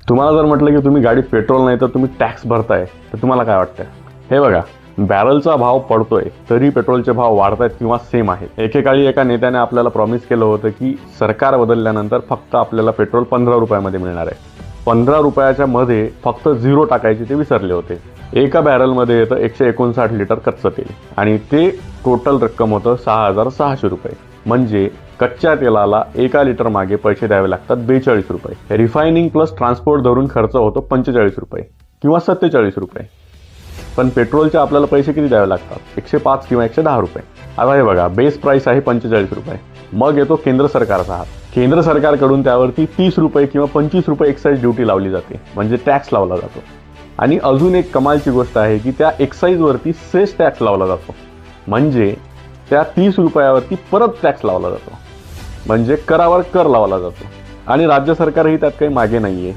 तुम्हाला जर म्हटलं की तुम्ही गाडीत पेट्रोल नाही तर तुम्ही टॅक्स भरताय, तर तुम्हाला काय वाटतं? हे बघा, बॅरलचा भाव पडतोय तरी पेट्रोलचे भाव वाढतायत किंवा सेम आहेत. एकेकाळी एका नेत्याने आपल्याला प्रॉमिस केलं होतं की सरकार बदलल्यानंतर फक्त आपल्याला पेट्रोल 15 रुपयामध्ये मिळणार आहे. 15 रुपयाच्या मध्ये फक्त 0 टाकायचे ते विसरले होते. एका बॅरलमध्ये येतं 159 लिटर कच्चं तेल आणि ते टोटल रक्कम होतं 6,600 रुपये. म्हणजे कच्च्या तेलाला एका लिटर मागे पैसे द्यावे लागतात 42 रुपये. रिफायनिंग प्लस ट्रान्सपोर्ट धरून खर्च होतो 45 रुपये किंवा 47 रुपये. पण पेट्रोलचे आपल्याला पैसे किती द्यावे लागतात? 105 किंवा 110 रुपये. आता हे बघा, बेस प्राइस आहे 45 रुपये. मग येतो केंद्र सरकारचा हात. केंद्र सरकारकडून त्यावरती 30 रुपये किंवा 25 रुपये एक्साईज ड्युटी लावली जाते, म्हणजे टॅक्स लावला जातो. आणि अजून एक कमालची गोष्ट आहे की त्या एक्साईजवरती सेस टॅक्स लावला जातो, म्हणजे त्या 30 रुपयावरती परत टॅक्स लावला जातो, म्हणजे करावर कर लावला जातो. आणि राज्य सरकारही त्यात काही मागे नाहीये.